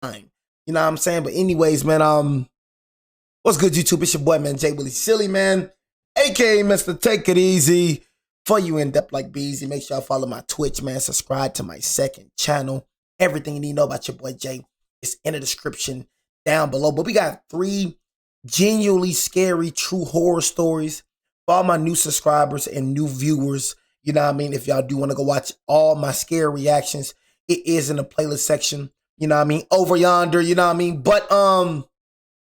time. You know what I'm saying? But anyways, man, what's good, YouTube? It's your boy, man, Jay Willie Silly, man, aka Mr. Take It Easy. For you in depth like Beezy, make sure y'all follow my Twitch, man. Subscribe to my second channel. Everything you need to know about your boy Jay is in the description down below. But we got 3 genuinely scary true horror stories for all my new subscribers and new viewers. You know what I mean? If y'all do want to go watch all my scary reactions, it is in the playlist section. You know what I mean? Over yonder, you know what I mean? But I ain't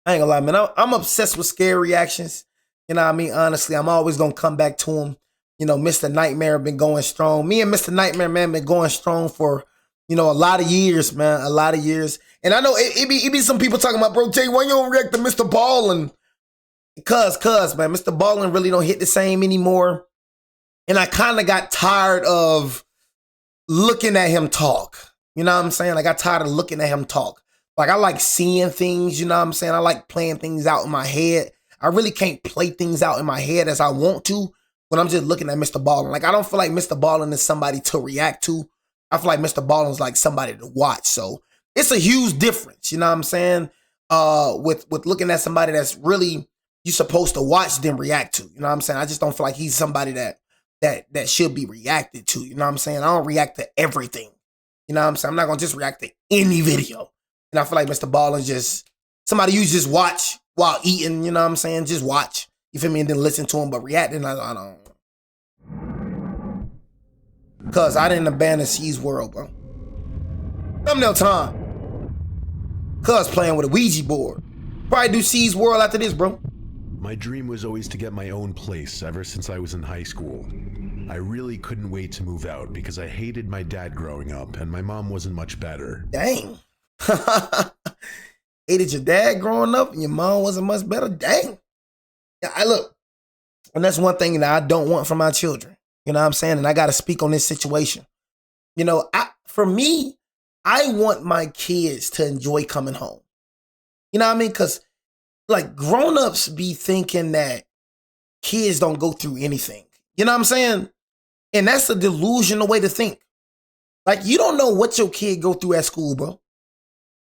gonna lie, man. I'm obsessed with scary reactions. You know what I mean? Honestly, I'm always gonna come back to them. You know, Mr. Nightmare been going strong. Me and Mr. Nightmare, man, been going strong for, you know, a lot of years, man. A lot of years. And I know it be some people talking about, bro, Jay, why you don't react to Mr. Ballin? Cuz, man, Mr. Ballin really don't hit the same anymore. And I kind of got tired of looking at him talk. You know what I'm saying? I got tired of looking at him talk. Like, I like seeing things, you know what I'm saying? I like playing things out in my head. I really can't play things out in my head as I want to when I'm just looking at Mr. Ballin. Like, I don't feel like Mr. Ballin is somebody to react to. I feel like Mr. Ballin is like somebody to watch. So it's a huge difference, you know what I'm saying? With looking at somebody that's really you're supposed to watch them react to. You know what I'm saying? I just don't feel like he's somebody that should be reacted to. You know what I'm saying? I don't react to everything. You know what I'm saying? I'm not gonna just react to any video. And I feel like Mr. Ballin's just somebody you just watch while eating, you know what I'm saying? Just watch. You feel me? And then listen to him, but reacting, I don't. Cause I didn't abandon C's world, bro. Thumbnail time. Cuz playing with a Ouija board. Probably do C's world after this, bro. My dream was always to get my own place ever since I was in high school. I really couldn't wait to move out because I hated my dad growing up and my mom wasn't much better. Dang. Hated your dad growing up and your mom wasn't much better? Dang. Yeah, I look. And that's one thing that I don't want from my children. You know what I'm saying? And I got to speak on this situation. You know, for me, I want my kids to enjoy coming home. You know what I mean? Because, like, grown-ups be thinking that kids don't go through anything. You know what I'm saying? And that's a delusional way to think. Like, you don't know what your kid go through at school, bro.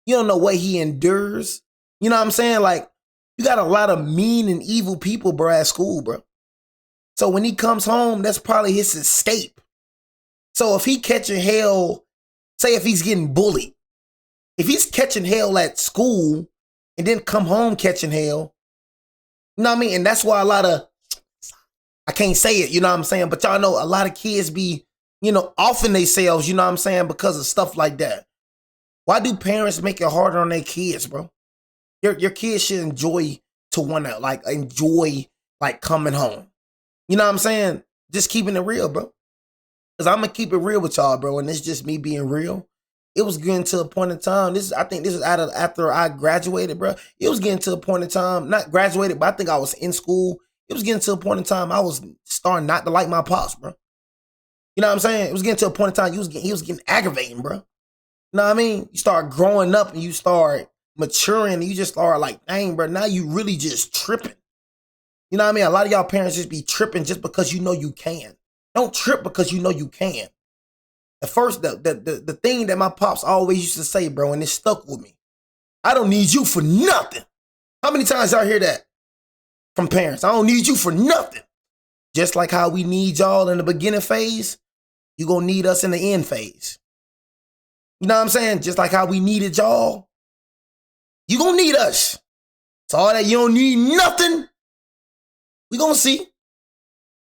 You don't know what he endures. You know what I'm saying? Like, you got a lot of mean and evil people, bro, at school, bro. So when he comes home, that's probably his escape. So if he catching hell, say if he's getting bullied, if he's catching hell at school and then come home catching hell, you know what I mean? And that's why a lot of, I can't say it, you know what I'm saying? But y'all know a lot of kids be, you know, offing themselves, you know what I'm saying? Because of stuff like that. Why do parents make it harder on their kids, bro? Your kids should enjoy to want to, like, enjoy, like, coming home. You know what I'm saying? Just keeping it real, bro. Because I'm going to keep it real with y'all, bro. And it's just me being real. It was getting to a point in time. I think this is after I graduated, bro. It was getting to a point in time, not graduated, but I think I was in school. It was getting to a point in time I was starting not to like my pops, bro. You know what I'm saying? It was getting to a point in time he was getting aggravating, bro. You know what I mean? You start growing up and you start maturing and you just start like, dang, bro, now you really just tripping. You know what I mean? A lot of y'all parents just be tripping just because you know you can. Don't trip because you know you can. At first, the thing that my pops always used to say, bro, and it stuck with me. I don't need you for nothing. How many times y'all hear that from parents? I don't need you for nothing. Just like how we need y'all in the beginning phase, you gonna need us in the end phase. You know what I'm saying? Just like how we needed y'all, you gonna need us. So all that you don't need nothing, we gonna see.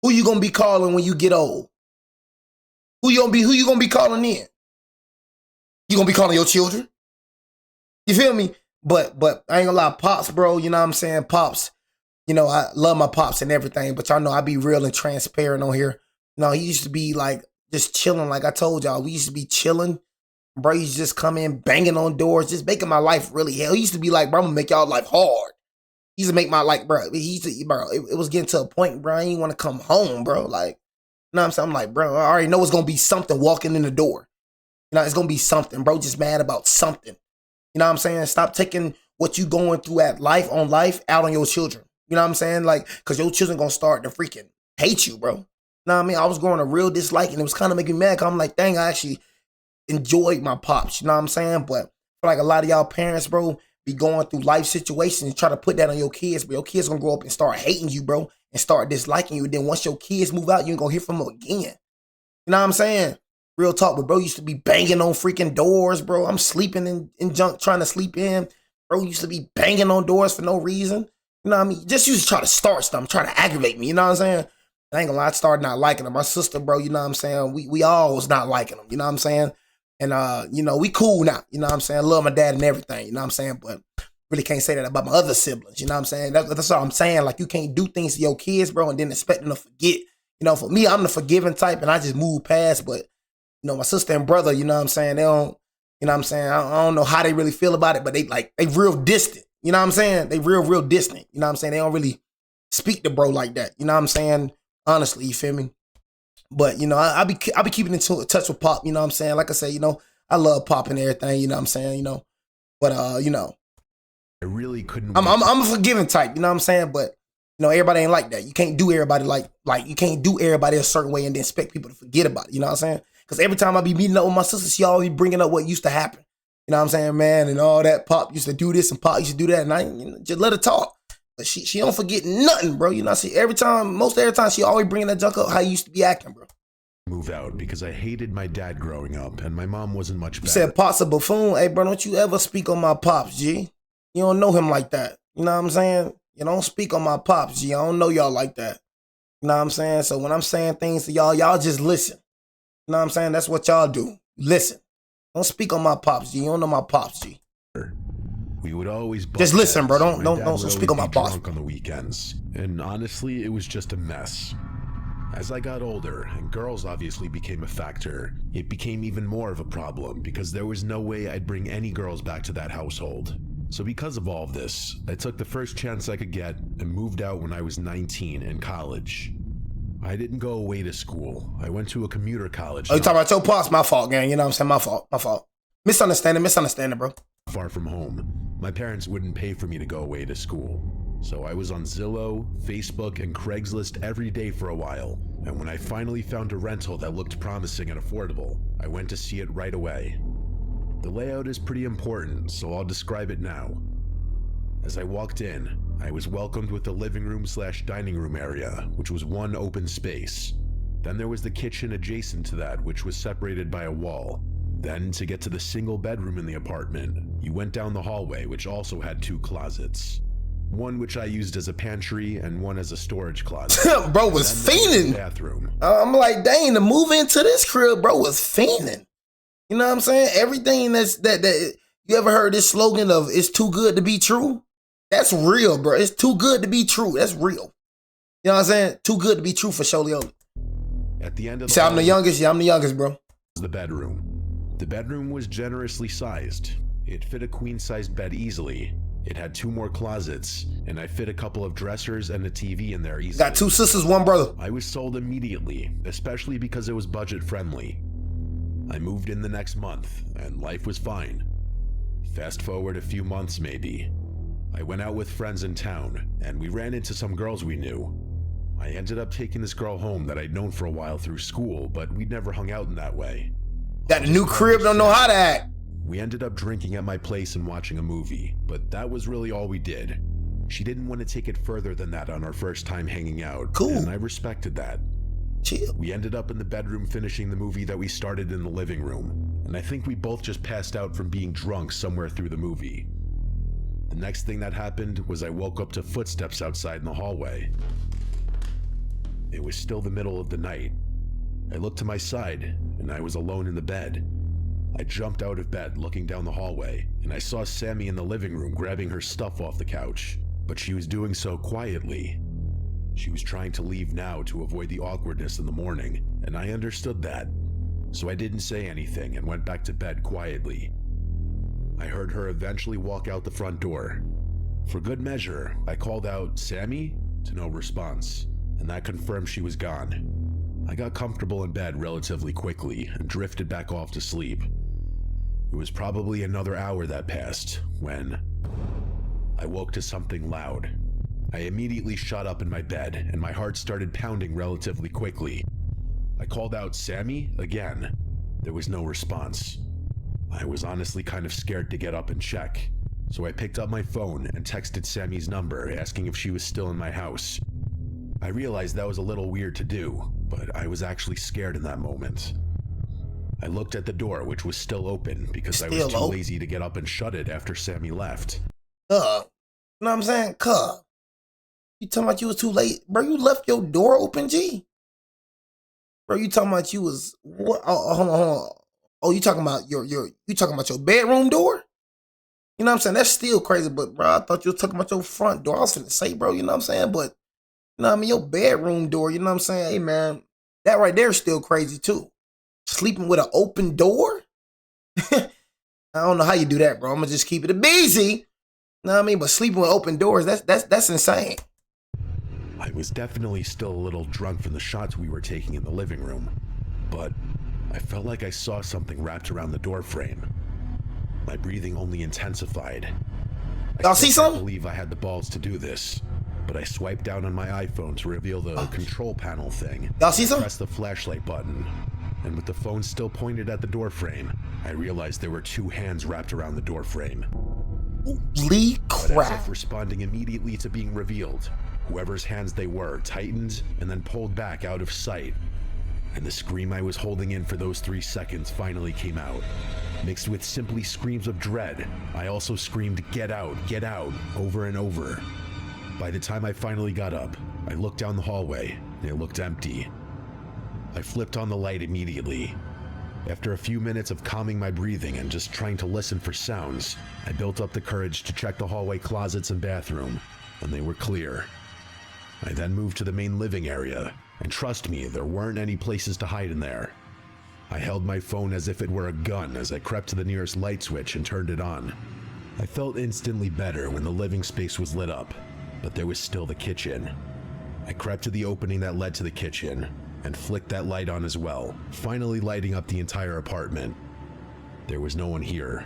Who you gonna be calling when you get old? Who you gonna be calling in? You gonna be calling your children? You feel me? But I ain't gonna lie, pops, bro, you know what I'm saying? Pops, you know, I love my pops and everything, but y'all know I be real and transparent on here. You know, he used to be like just chilling, like I told y'all. We used to be chilling. Bro, he used to just come in banging on doors, just making my life really hell. He used to be like, bro, I'm gonna make y'all life hard. He used to make my life, bro. It was getting to a point, bro, I didn't want to come home, bro. Like, you know what I'm saying? I'm like, bro, I already know it's gonna be something walking in the door. You know, it's gonna be something, bro. Just mad about something. You know what I'm saying? Stop taking what you going through at life out on your children. You know what I'm saying? Like, cause your children gonna start to freaking hate you, bro. You know what I mean? I was growing a real dislike and it was kind of making me mad. Cause I'm like, dang, I actually enjoyed my pops. You know what I'm saying? But feel like a lot of y'all parents, bro, be going through life situations and try to put that on your kids, but your kids gonna grow up and start hating you, bro, and start disliking you. And then once your kids move out, you ain't gonna hear from them again. You know what I'm saying? Real talk, but bro used to be banging on freaking doors, bro. I'm sleeping in junk, trying to sleep in. Bro used to be banging on doors for no reason. You know what I mean? Just used to try to start stuff, trying to aggravate me. You know what I'm saying? I ain't gonna lie, I started not liking him. My sister, bro, you know what I'm saying? We all was not liking him. You know what I'm saying? And, you know, we cool now. You know what I'm saying? I love my dad and everything. You know what I'm saying? But really can't say that about my other siblings. You know what I'm saying? That's all I'm saying. Like, you can't do things to your kids, bro, and then expect them to forget. You know, for me, I'm the forgiving type, and I just move past. But, you know, my sister and brother, you know what I'm saying? They don't, you know what I'm saying? I don't know how they really feel about it, but they real distant. You know what I'm saying? They real distant. You know what I'm saying? They don't really speak to bro like that. You know what I'm saying? Honestly, you feel me? But, you know, I be keeping in touch with Pop, you know what I'm saying? Like I say, you know, I love Pop and everything, you know what I'm saying? You know, but, you know, I really couldn't. I'm a forgiving type, you know what I'm saying? But, you know, everybody ain't like that. You can't do everybody like you can't do everybody a certain way and then expect people to forget about it, you know what I'm saying? Because every time I be meeting up with my sister, she always be bringing up what used to happen. You know what I'm saying, man? And all that. Pop used to do this and Pop used to do that. And I, you know, just let her talk. But she don't forget nothing, bro. You know, most every time, she always bringing that junk up how you used to be acting, bro. Move out because I hated my dad growing up and my mom wasn't much better. You said Pop's a buffoon. Hey, bro, don't you ever speak on my Pops, G. You don't know him like that. You know what I'm saying? You don't speak on my Pops, G. I don't know y'all like that. You know what I'm saying? So when I'm saying things to y'all just listen. You know what I'm saying? That's what y'all do. Listen. Don't speak on my Pops, G. You don't know my Pops, G. We would always just listen, bro. Don't speak on my boss. Drunk on the weekends, and honestly, it was just a mess. As I got older, and girls obviously became a factor, it became even more of a problem because there was no way I'd bring any girls back to that household. So because of all of this, I took the first chance I could get and moved out when I was 19 in college. I didn't go away to school. I went to a commuter college. Oh, you talking about your pops? My fault, gang. You know what I'm saying? My fault. Misunderstanding, bro. Far from home. My parents wouldn't pay for me to go away to school. So I was on Zillow, Facebook, and Craigslist every day for a while. And when I finally found a rental that looked promising and affordable, I went to see it right away. The layout is pretty important, so I'll describe it now. As I walked in, I was welcomed with the living room / dining room area, which was one open space. Then there was the kitchen adjacent to that, which was separated by a wall. Then, to get to the single bedroom in the apartment, you went down the hallway, which also had 2 closets. One which I used as a pantry and one as a storage closet. Bro was fiending. Bathroom. I'm like, dang, to move into this crib, bro was fiending. You know what I'm saying? Everything that you ever heard this slogan of "it's too good to be true"? That's real, bro. It's too good to be true. That's real. You know what I'm saying? Too good to be true for Sholioli. At the end of the I'm the youngest. Yeah, I'm the youngest, bro. The bedroom. The bedroom was generously sized. It fit a queen-sized bed easily. It had 2 more closets, and I fit a couple of dressers and a TV in there easily. Got 2 sisters, 1 brother. I was sold immediately, especially because it was budget-friendly. I moved in the next month, and life was fine. Fast forward a few months maybe. I went out with friends in town, and we ran into some girls we knew. I ended up taking this girl home that I'd known for a while through school, but we'd never hung out in that way. Got a new crib, don't know how to act. We ended up drinking at my place and watching a movie, but that was really all we did. She didn't want to take it further than that on our first time hanging out. Cool. And I respected that. Chill. We ended up in the bedroom finishing the movie that we started in the living room, and I think we both just passed out from being drunk somewhere through the movie. The next thing that happened was I woke up to footsteps outside in the hallway. It was still the middle of the night. I looked to my side, and I was alone in the bed. I jumped out of bed, looking down the hallway, and I saw Sammy in the living room grabbing her stuff off the couch, but she was doing so quietly. She was trying to leave now to avoid the awkwardness in the morning, and I understood that. So I didn't say anything and went back to bed quietly. I heard her eventually walk out the front door. For good measure, I called out, "Sammy?" to no response, and that confirmed she was gone. I got comfortable in bed relatively quickly and drifted back off to sleep. It was probably another hour that passed when I woke to something loud. I immediately shot up in my bed and my heart started pounding relatively quickly. I called out, "Sammy?" again. There was no response. I was honestly kind of scared to get up and check, so I picked up my phone and texted Sammy's number asking if she was still in my house. I realized that was a little weird to do, but I was actually scared in that moment. I looked at the door, which was still open because I was too lazy to get up and shut it after Sammy left. You know what I'm saying? You talking about you was too late? Bro, you left your door open, G? Bro, you talking about you was, what? Oh, hold on. Oh, you talking about you talking about your bedroom door? You know what I'm saying? That's still crazy, but bro, I thought you was talking about your front door. I was finna say, bro, you know what I'm saying? But, you know what I mean? Your bedroom door, you know what I'm saying? Hey, man, that right there is still crazy, too. Sleeping with an open door? I don't know how you do that, bro. I'm gonna just keep it a busy. You know what I mean? But sleeping with open doors, that's insane. I was definitely still a little drunk from the shots we were taking in the living room, but I felt like I saw something wrapped around the door frame. My breathing only intensified. Y'all see something? I can't believe I had the balls to do this, but I swiped down on my iPhone to reveal the control panel thing. Y'all see something? Pressed the flashlight button, and with the phone still pointed at the door frame, I realized there were two hands wrapped around the door frame. Holy crap. But as if responding immediately to being revealed, whoever's hands they were tightened and then pulled back out of sight. And the scream I was holding in for those 3 seconds finally came out. Mixed with simply screams of dread, I also screamed, get out, over and over. By the time I finally got up, I looked down the hallway, and it looked empty. I flipped on the light immediately. After a few minutes of calming my breathing and just trying to listen for sounds, I built up the courage to check the hallway closets and bathroom, and they were clear. I then moved to the main living area, and trust me, there weren't any places to hide in there. I held my phone as if it were a gun as I crept to the nearest light switch and turned it on. I felt instantly better when the living space was lit up, but there was still the kitchen. I crept to the opening that led to the kitchen and flicked that light on as well, finally lighting up the entire apartment. There was no one here.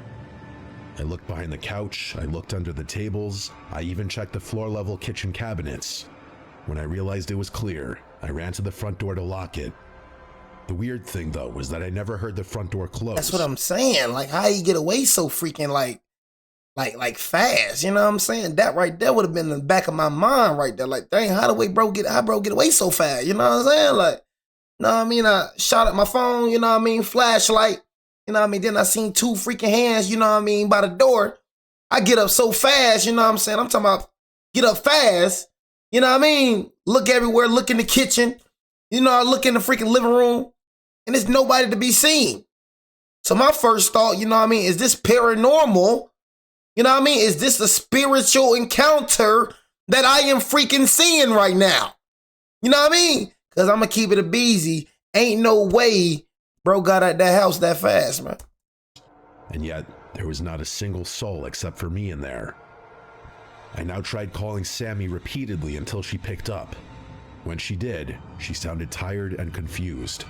I looked behind the couch, I looked under the tables, I even checked the floor-level kitchen cabinets. When I realized it was clear, I ran to the front door to lock it. The weird thing, though, was that I never heard the front door close. That's what I'm saying. Like, how you get away so freaking, like fast? You know what I'm saying? That right there would have been in the back of my mind right there. Like, dang, how bro get away so fast? You know what I'm saying? Like, you know what I mean? I shot at my phone, you know what I mean? Flashlight, you know what I mean? Then I seen two freaking hands, you know what I mean, by the door. I get up so fast, you know what I'm saying? I'm talking about get up fast, you know what I mean? Look everywhere, look in the kitchen. You know, I look in the freaking living room, and there's nobody to be seen. So my first thought, you know what I mean, is this paranormal? You know what I mean? Is this a spiritual encounter that I am freaking seeing right now? You know what I mean? Because I'm going to keep it a beezy. Ain't no way bro got out that house that fast, man. And yet, there was not a single soul except for me in there. I now tried calling Sammy repeatedly until she picked up. When she did, she sounded tired and confused.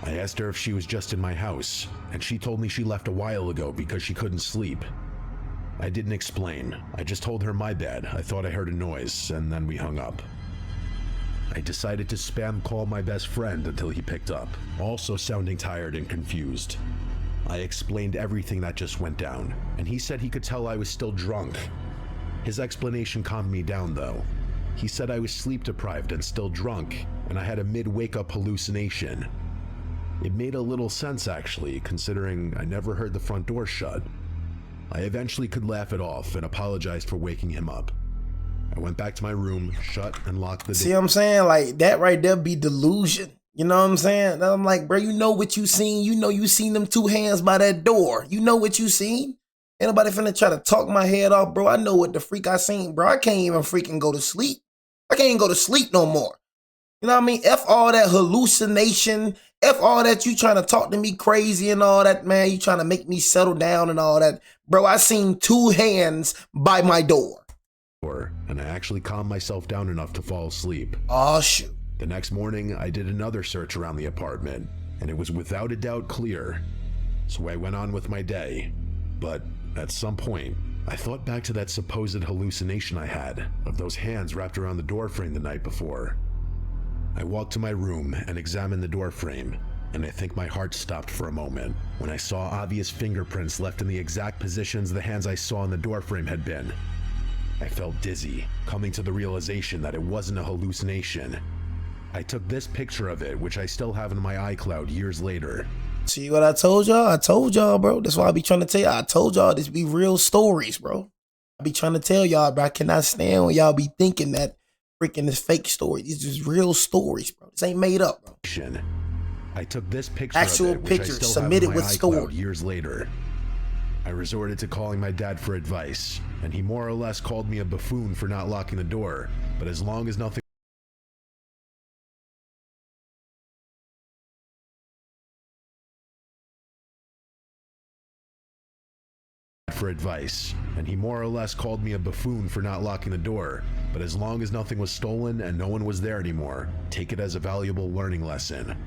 I asked her if she was just in my house, and she told me she left a while ago because she couldn't sleep. I didn't explain. I just told her my bad. I thought I heard a noise, and then we hung up. I decided to spam call my best friend until he picked up, also sounding tired and confused. I explained everything that just went down, and he said he could tell I was still drunk. His explanation calmed me down, though. He said I was sleep deprived and still drunk, and I had a mid-wake-up hallucination. It made a little sense, actually, considering I never heard the front door shut. I eventually could laugh it off and apologized for waking him up. I went back to my room, shut and locked the door. See what I'm saying? Like, that right there be delusion. You know what I'm saying? And I'm like, bro, you know what you seen? You know you seen them two hands by that door. You know what you seen? Ain't nobody finna try to talk my head off, bro. I know what the freak I seen, bro. I can't even freaking go to sleep. I can't even go to sleep no more. You know what I mean? F all that hallucination. F all that you trying to talk to me crazy and all that, man. You trying to make me settle down and all that. Bro, I seen two hands by my door. And I actually calmed myself down enough to fall asleep. Oh, shoot. The next morning, I did another search around the apartment, and it was without a doubt clear. So I went on with my day. But at some point, I thought back to that supposed hallucination I had of those hands wrapped around the doorframe the night before. I walked to my room and examined the doorframe, and I think my heart stopped for a moment when I saw obvious fingerprints left in the exact positions the hands I saw in the doorframe had been. I felt dizzy, coming to the realization that it wasn't a hallucination. I took this picture of it, which I still have in my iCloud years later. See what I told y'all? I told y'all, bro. That's why I be trying to tell y'all. I told y'all this be real stories, bro. I be trying to tell y'all, bro. I cannot stand when y'all be thinking that freaking this fake story. These is real stories, bro. This ain't made up, bro. I took this picture Actual of it, which picture I still submitted have in my with iCloud story. years later. I resorted to calling my dad for advice, and he more or less called me a buffoon for not locking the door, but as long as nothing was stolen and no one was there anymore, take it as a valuable learning lesson.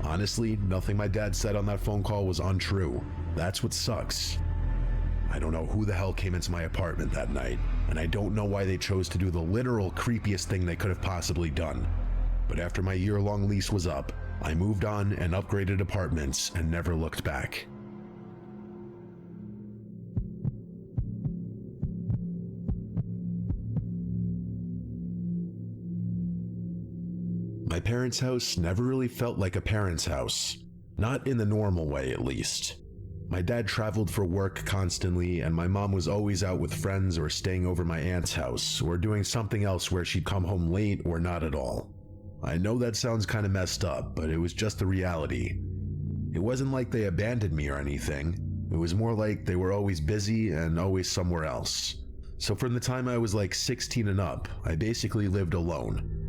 Honestly, nothing my dad said on that phone call was untrue. That's what sucks. I don't know who the hell came into my apartment that night, and I don't know why they chose to do the literal creepiest thing they could have possibly done. But after my year-long lease was up, I moved on and upgraded apartments and never looked back. My parents' house never really felt like a parent's house. Not in the normal way, at least. My dad traveled for work constantly, and my mom was always out with friends or staying over my aunt's house, or doing something else where she'd come home late or not at all. I know that sounds kinda messed up, but it was just the reality. It wasn't like they abandoned me or anything. It was more like they were always busy and always somewhere else. So from the time I was like 16 and up, I basically lived alone.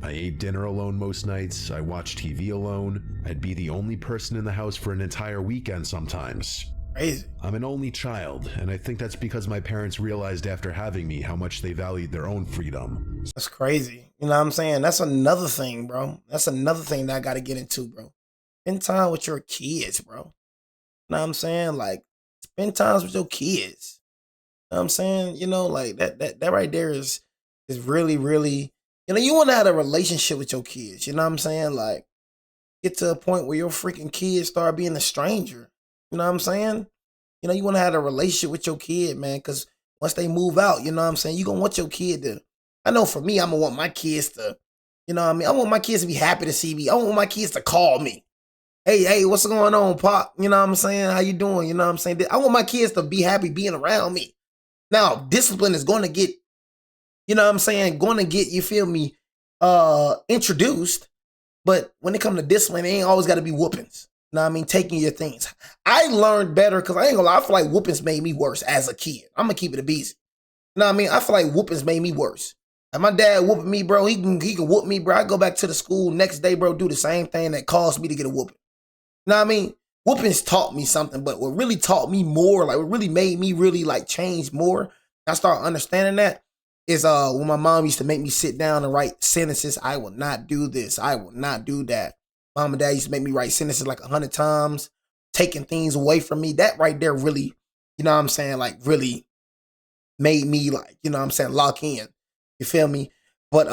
I ate dinner alone most nights, I watched TV alone, I'd be the only person in the house for an entire weekend sometimes. Crazy. I'm an only child, and I think that's because my parents realized after having me how much they valued their own freedom. That's crazy. You know what I'm saying? That's another thing, bro. That's another thing that I got to get into, bro. Spend time with your kids, bro. You know what I'm saying? Like, spend times with your kids. You know what I'm saying? You know, like that right there is really, really, you know, you want to have a relationship with your kids. You know what I'm saying? Like, get to a point where your freaking kids start being a stranger. You know what I'm saying? You know, you want to have a relationship with your kid, man, because once they move out, you know what I'm saying? You're going to want your kid to, I know for me, I'm going to want my kids to, you know what I mean? I want my kids to be happy to see me. I want my kids to call me. Hey, what's going on, Pop? You know what I'm saying? How you doing? You know what I'm saying? I want my kids to be happy being around me. Now, discipline is going to get, you know what I'm saying, going to get, you feel me, introduced. But when it comes to discipline, it ain't always got to be whoopings. You know what I mean? Taking your things. I learned better because I ain't gonna lie, I feel like whoopings made me worse as a kid. I'm gonna keep it a beezy. You know what I mean? I feel like whoopings made me worse. Like my dad whooping me, bro. He can whoop me, bro. I go back to the school next day, bro, do the same thing that caused me to get a whooping. You know what I mean? Whoopings taught me something, but what really taught me more, like what really made me really like change more, I started understanding that, is when my mom used to make me sit down and write sentences. I will not do this. I will not do that. Mom and dad used to make me write sentences like 100 times, taking things away from me. That right there really, you know what I'm saying, like really made me like, you know what I'm saying, lock in. You feel me? But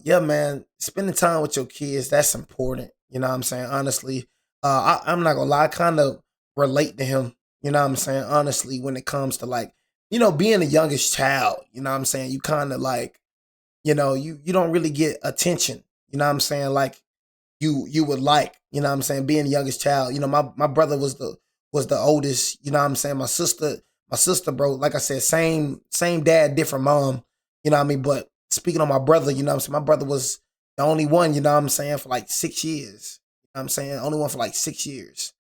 yeah, man, spending time with your kids, that's important. You know what I'm saying? Honestly, I'm not gonna lie, I kind of relate to him, you know what I'm saying, honestly, when it comes to like, you know, being the youngest child, you know what I'm saying? You kind of like, you know, you don't really get attention, you know what I'm saying? Like you would like, you know what I'm saying, being the youngest child. You know, my brother was the oldest, you know what I'm saying? My sister, bro, like I said, same dad, different mom, you know what I mean? But speaking on my brother, you know what I'm saying, my brother was the only one, you know what I'm saying, for like 6 years. You know what I'm saying? Only one for like 6 years.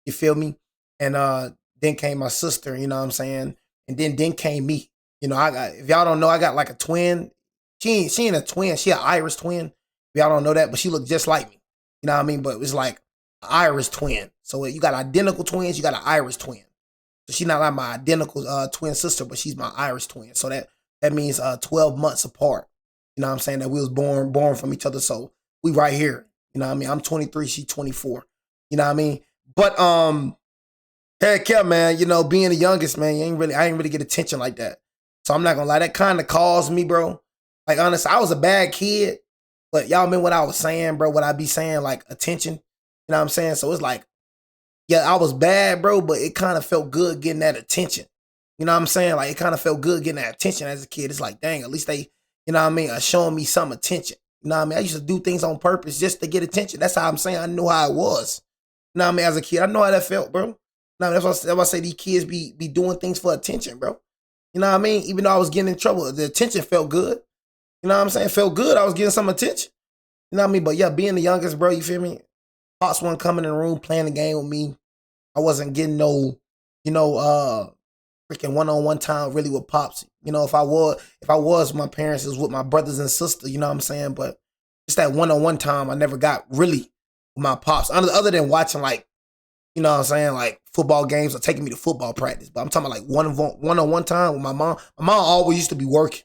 You feel me? And then came my sister, you know what I'm saying? And then came me. You know, if y'all don't know, I got like a twin. She ain't a twin, she an Irish twin. If y'all don't know that, but she looked just like me. You know what I mean? But it was like an Irish twin. So you got identical twins, you got an Irish twin. So she's not like my identical twin sister, but she's my Irish twin. So that means 12 months apart. You know what I'm saying? That we was born from each other. So we right here. You know what I mean? I'm 23, she's 24. You know what I mean? But heck yeah, man, you know, being the youngest, man, I ain't really get attention like that. So I'm not gonna lie, that kind of caused me, bro. Like honestly, I was a bad kid, but y'all remember what I was saying, bro? What I be saying, like attention. You know what I'm saying? So it's like, yeah, I was bad, bro, but it kind of felt good getting that attention. You know what I'm saying? Like, it kind of felt good getting that attention as a kid. It's like, dang, at least they, you know what I mean, are showing me some attention. You know what I mean? I used to do things on purpose just to get attention. That's how I'm saying I knew how it was. You know what I mean? As a kid, I know how that felt, bro. No, that's why I say these kids be doing things for attention, bro. You know what I mean? Even though I was getting in trouble, the attention felt good. You know what I'm saying? It felt good. I was getting some attention. You know what I mean? But yeah, being the youngest, bro, you feel me? Pops wasn't coming in the room playing the game with me. I wasn't getting no, freaking one-on-one time really with Pops. You know, if I was my parents, it was with my brothers and sisters, you know what I'm saying? But just that one-on-one time, I never got really with my Pops. Other than watching, like, you know what I'm saying, like football games or taking me to football practice. But I'm talking about like one-on-one time with my mom. My mom always used to be working.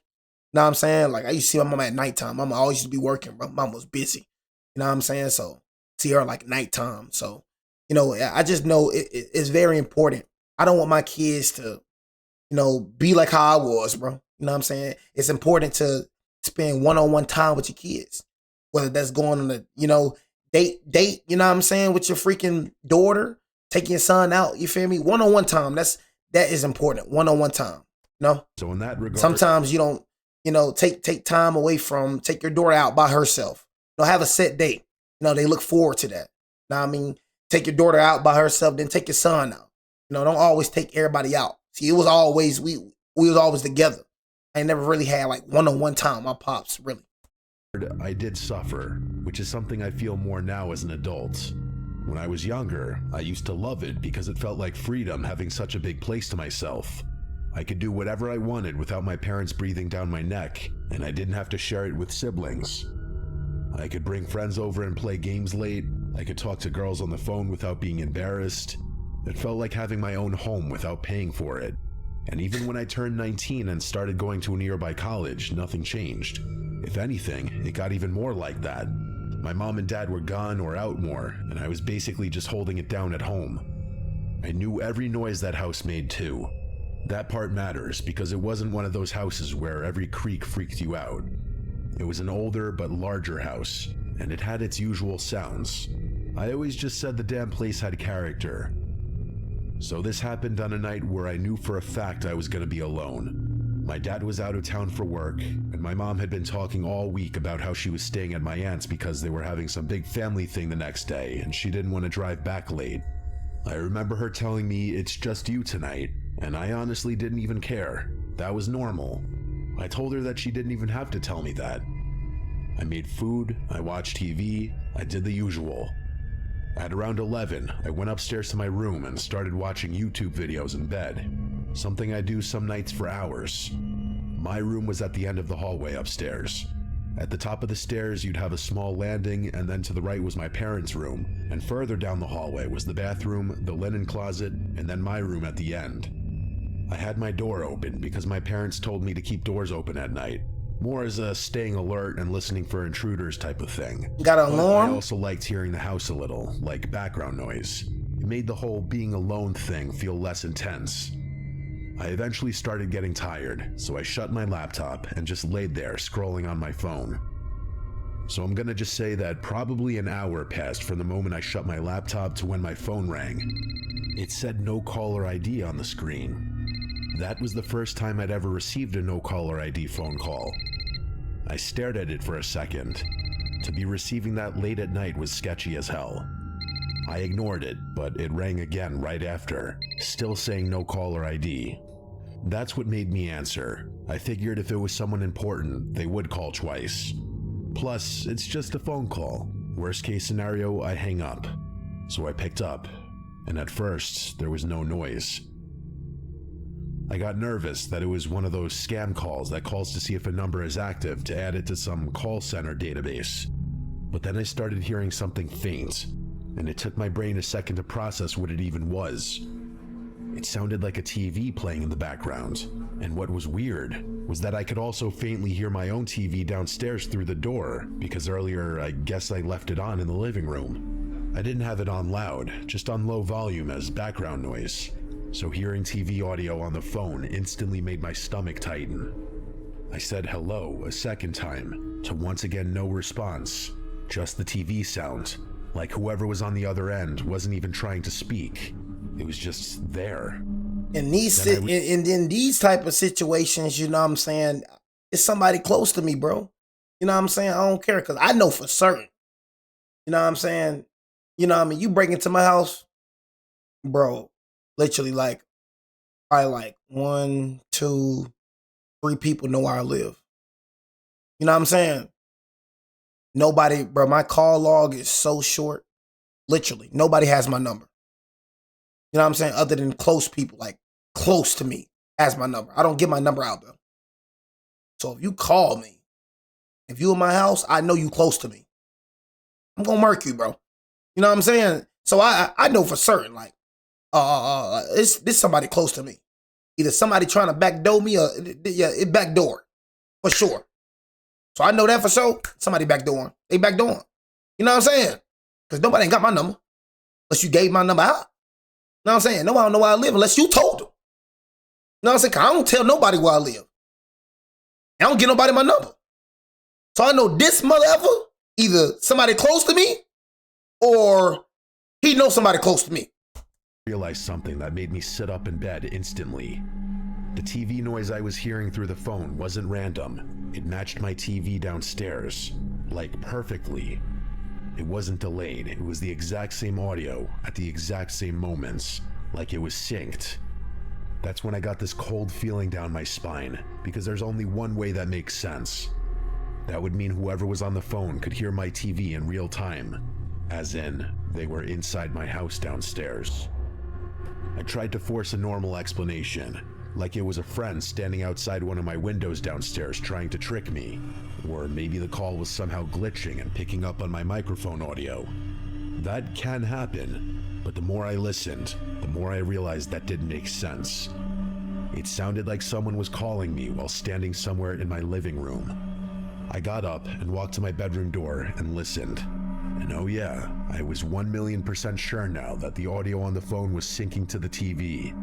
You know what I'm saying? Like, I used to see my mom at nighttime. Mama always used to be working, bro. Mom was busy. You know what I'm saying? So see her like nighttime. So, you know, I just know it's very important. I don't want my kids to, you know, be like how I was, bro. You know what I'm saying? It's important to spend one-on-one time with your kids. Whether that's going on a, you know, date, you know what I'm saying, with your freaking daughter, take your son out, you feel me? One-on-one time, that is important. One-on-one time, you know? So in that regard, sometimes you don't, you know, take time away from, take your daughter out by herself. You know, have a set date. You know, they look forward to that. You know what I mean? Take your daughter out by herself, then take your son out. You know, don't always take everybody out. See, it was always, we was always together. I never really had like one-on-one time with my pops, really. I did suffer, which is something I feel more now as an adult. When I was younger, I used to love it because it felt like freedom having such a big place to myself. I could do whatever I wanted without my parents breathing down my neck, and I didn't have to share it with siblings. I could bring friends over and play games late. I could talk to girls on the phone without being embarrassed. It felt like having my own home without paying for it. And even when I turned 19 and started going to a nearby college, nothing changed. If anything, it got even more like that. My mom and dad were gone or out more, and I was basically just holding it down at home. I knew every noise that house made too. That part matters because it wasn't one of those houses where every creak freaked you out. It was an older but larger house, and it had its usual sounds. I always just said the damn place had character. So this happened on a night where I knew for a fact I was going to be alone. My dad was out of town for work, and my mom had been talking all week about how she was staying at my aunt's because they were having some big family thing the next day, and she didn't want to drive back late. I remember her telling me, "It's just you tonight," and I honestly didn't even care. That was normal. I told her that she didn't even have to tell me that. I made food, I watched TV, I did the usual. At around 11, I went upstairs to my room and started watching YouTube videos in bed, something I do some nights for hours. My room was at the end of the hallway upstairs. At the top of the stairs, you'd have a small landing, and then to the right was my parents' room, and further down the hallway was the bathroom, the linen closet, and then my room at the end. I had my door open because my parents told me to keep doors open at night, more as a staying alert and listening for intruders type of thing. Got an alarm? I also liked hearing the house a little, like background noise. It made the whole being alone thing feel less intense. I eventually started getting tired, so I shut my laptop and just laid there scrolling on my phone. So I'm gonna just say that probably an hour passed from the moment I shut my laptop to when my phone rang. It said no caller ID on the screen. That was the first time I'd ever received a no caller ID phone call. I stared at it for a second. To be receiving that late at night was sketchy as hell. I ignored it, but it rang again right after, still saying no caller ID. That's what made me answer. I figured if it was someone important, they would call twice. Plus, it's just a phone call. Worst case scenario, I hang up. So I picked up, and at first, there was no noise. I got nervous that it was one of those scam calls that calls to see if a number is active to add it to some call center database. But then I started hearing something faint, and it took my brain a second to process what it even was. It sounded like a TV playing in the background, and what was weird was that I could also faintly hear my own TV downstairs through the door, because earlier I guess I left it on in the living room. I didn't have it on loud, just on low volume as background noise. So hearing TV audio on the phone instantly made my stomach tighten. I said hello a second time, to once again no response, just the TV sound. Like whoever was on the other end wasn't even trying to speak. It was just there. In these type of situations, you know what I'm saying, it's somebody close to me, bro. You know what I'm saying? I don't care because I know for certain. You know what I'm saying? You know what I mean? You break into my house, bro, literally like, probably like 1, 2, 3 people know where I live. You know what I'm saying? Nobody, bro, my call log is so short. Literally, nobody has my number. You know what I'm saying? Other than close people, like close to me, has my number. I don't give my number out, though. So if you call me, if you in my house, I know you close to me. I'm gonna murk you, bro. You know what I'm saying? So I know for certain, like, it's somebody close to me. Either somebody trying to backdoor me or, yeah, it backdoor. For sure. So I know that for sure. Somebody backdooring. They backdooring. You know what I'm saying? Because nobody ain't got my number. Unless you gave my number out. You know what I'm saying? Nobody don't know where I live unless you told them. You know what I'm saying? 'Cause I don't tell nobody where I live. I don't give nobody my number. So I know this mother effer, either somebody close to me or he knows somebody close to me. Realized something that made me sit up in bed instantly. The TV noise I was hearing through the phone wasn't random. It matched my TV downstairs, like perfectly. It wasn't delayed. It was the exact same audio at the exact same moments, like it was synced. That's when I got this cold feeling down my spine, because there's only one way that makes sense. That would mean whoever was on the phone could hear my TV in real time, as in, they were inside my house downstairs. I tried to force a normal explanation, like it was a friend standing outside one of my windows downstairs trying to trick me, or maybe the call was somehow glitching and picking up on my microphone audio. That can happen, but the more I listened, the more I realized that didn't make sense. It sounded like someone was calling me while standing somewhere in my living room. I got up and walked to my bedroom door and listened. And oh yeah, I was 1,000,000% sure now that the audio on the phone was syncing to the TV.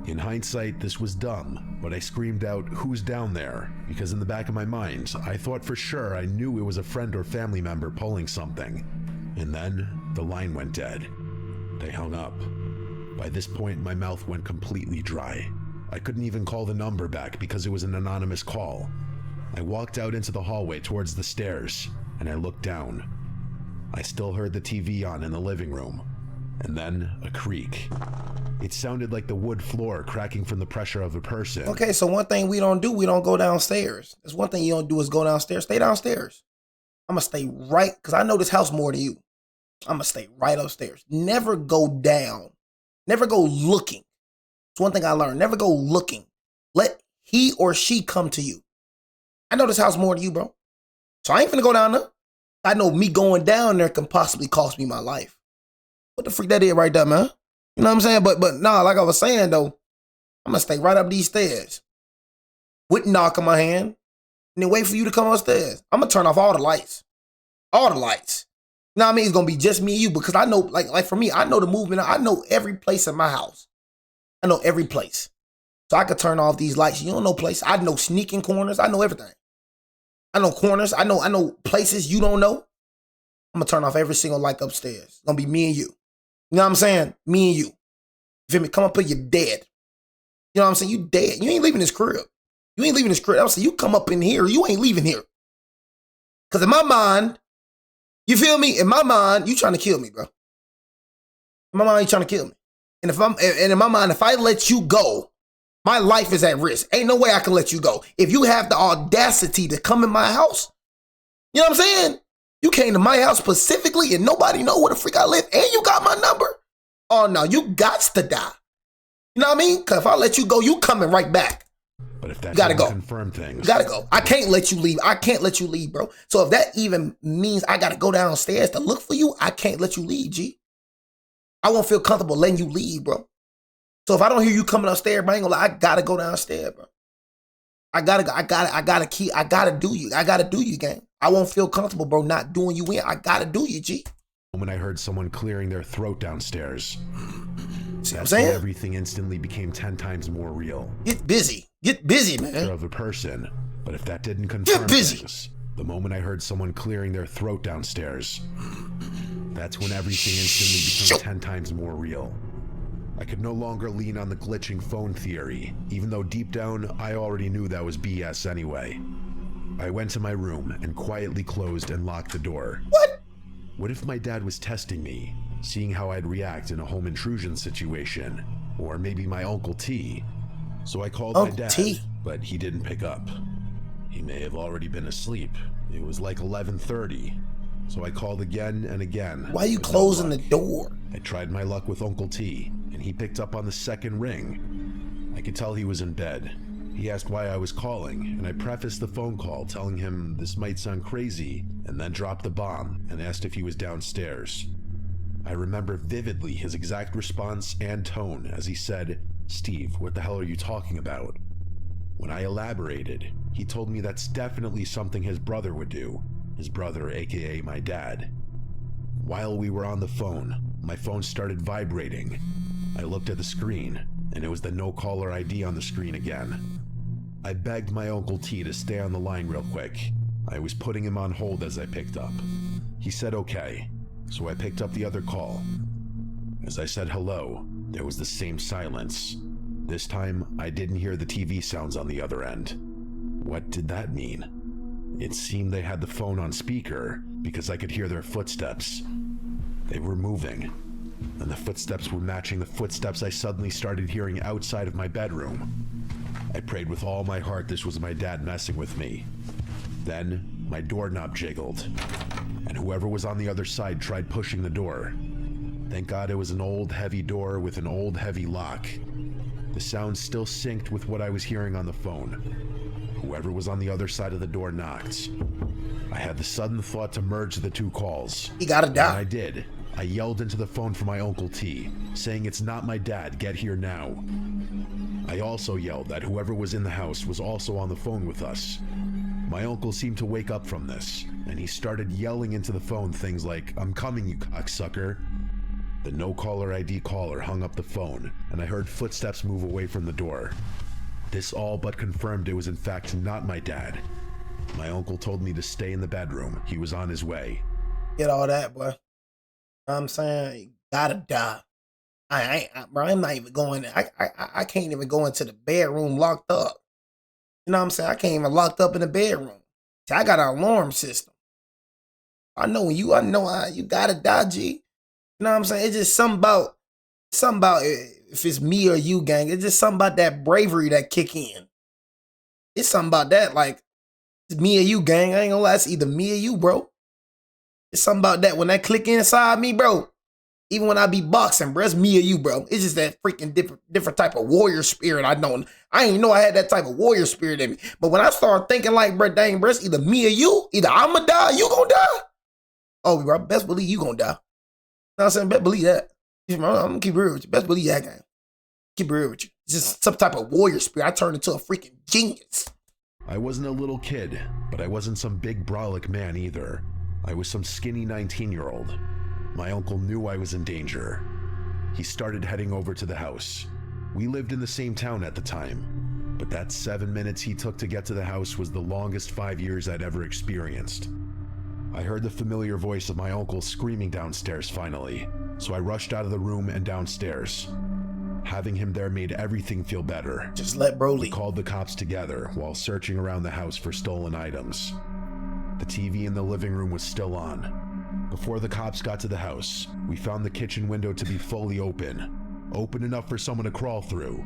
In hindsight, this was dumb, but I screamed out, "Who's down there?" because in the back of my mind, I thought for sure I knew it was a friend or family member pulling something. And then, the line went dead. They hung up. By this point, my mouth went completely dry. I couldn't even call the number back because it was an anonymous call. I walked out into the hallway towards the stairs, and I looked down. I still heard the TV on in the living room, and then a creak. It sounded like the wood floor cracking from the pressure of a person. Okay, so one thing we don't do, we don't go downstairs. There's one thing you don't do is go downstairs. Stay downstairs. I'm going to stay right, because I know this house more than you. I'm going to stay right upstairs. Never go down. Never go looking. It's one thing I learned. Never go looking. Let he or she come to you. I know this house more than you, bro. So I ain't finna go down there. I know me going down there can possibly cost me my life. What the freak that is right there, man? You know what I'm saying? But nah, like I was saying though, I'm gonna stay right up these stairs with knock in my hand and then wait for you to come upstairs. I'm gonna turn off all the lights. All the lights. You know what I mean? It's gonna be just me and you because I know, like for me, I know the movement. I know every place in my house. I know every place. So I could turn off these lights. You don't know place. I know sneaking corners. I know everything. I know corners. I know places you don't know. I'm gonna turn off every single light upstairs. It's gonna be me and you. You know what I'm saying? Me and you. You feel me? Come up here, you're dead. You know what I'm saying? You dead. You ain't leaving this crib. You ain't leaving this crib. I'm saying you come up in here, you ain't leaving here. Because in my mind, you feel me? In my mind, you trying to kill me, bro. In my mind, you trying to kill me. And in my mind, if I let you go, my life is at risk. Ain't no way I can let you go. If you have the audacity to come in my house, you know what I'm saying? You came to my house specifically and nobody know where the freak I live and you got my number. Oh no, you gots to die. You know what I mean? Because if I let you go, you coming right back. But if that gotta go. Confirm things. You gotta go. I can't let you leave. I can't let you leave, bro. So if that even means I gotta go downstairs to look for you, I can't let you leave, G. I won't feel comfortable letting you leave, bro. So if I don't hear you coming upstairs, bro, I ain't gonna lie, I gotta go downstairs, bro. I gotta do you, gang. I won't feel comfortable, bro, not doing you in. I gotta do you, G. When I heard someone clearing their throat downstairs, see what I'm saying? Everything instantly became 10 times more real. Get busy, man. Of a person, but if that didn't confirm get busy. Things, the moment I heard someone clearing their throat downstairs, that's when everything instantly became 10 times more real. I could no longer lean on the glitching phone theory, even though deep down I already knew that was BS anyway. I went to my room and quietly closed and locked the door. What? What if my dad was testing me, seeing how I'd react in a home intrusion situation? Or maybe my Uncle T. So I called my dad, but he didn't pick up. He may have already been asleep. It was like 11:30. So I called again and again. Why are you closing the door? I tried my luck with Uncle T, and he picked up on the second ring. I could tell he was in bed. He asked why I was calling, and I prefaced the phone call telling him this might sound crazy, and then dropped the bomb and asked if he was downstairs. I remember vividly his exact response and tone as he said, "Steve, what the hell are you talking about?" When I elaborated, he told me that's definitely something his brother would do. His brother, aka my dad. While we were on the phone, my phone started vibrating. I looked at the screen, and it was the no caller ID on the screen again. I begged my Uncle T to stay on the line real quick. I was putting him on hold as I picked up. He said okay, so I picked up the other call. As I said hello, there was the same silence. This time, I didn't hear the TV sounds on the other end. What did that mean? It seemed they had the phone on speaker because I could hear their footsteps. They were moving, and the footsteps were matching the footsteps I suddenly started hearing outside of my bedroom. I prayed with all my heart this was my dad messing with me. Then, my doorknob jiggled, and whoever was on the other side tried pushing the door. Thank God it was an old, heavy door with an old, heavy lock. The sound still synced with what I was hearing on the phone. Whoever was on the other side of the door knocked. I had the sudden thought to merge the two calls. He gotta die. And I did. I yelled into the phone for my Uncle T, saying it's not my dad, get here now. I also yelled that whoever was in the house was also on the phone with us. My uncle seemed to wake up from this, and he started yelling into the phone things like, "I'm coming, you cocksucker." The no caller ID caller hung up the phone, and I heard footsteps move away from the door. This all but confirmed it was in fact not my dad. My uncle told me to stay in the bedroom. He was on his way. Get all that, boy. I'm saying, you gotta die. Bro, I'm not even going. I can't even go into the bedroom locked up. You know what I'm saying? I can't even locked up in the bedroom. See, I got an alarm system. I know you gotta die, G. You know what I'm saying? It's just something about if it's me or you, gang. It's just something about that bravery that kick in. It's something about that, like, it's me or you, gang. I ain't gonna lie, it's either me or you, bro. It's something about that when that click inside me, bro. Even when I be boxing, bro, it's me or you, bro. It's just that freaking different type of warrior spirit. I ain't know I had that type of warrior spirit in me. But when I start thinking like, bro, dang, bro, it's either me or you. Either I'ma die or you gonna die. Oh, bro, best believe you gonna die. You know what I'm saying? Best believe that. I'm gonna keep it real with you. Best believe that, gang. Keep it real with you. It's just some type of warrior spirit. I turned into a freaking genius. I wasn't a little kid, but I wasn't some big brolic man either. I was some skinny 19-year-old. My uncle knew I was in danger. He started heading over to the house. We lived in the same town at the time, but that 7 minutes he took to get to the house was the longest 5 years I'd ever experienced. I heard the familiar voice of my uncle screaming downstairs finally, so I rushed out of the room and downstairs. Having him there made everything feel better. Just let bro leave. We called the cops together while searching around the house for stolen items. The TV in the living room was still on. Before the cops got to the house, we found the kitchen window to be fully open enough for someone to crawl through.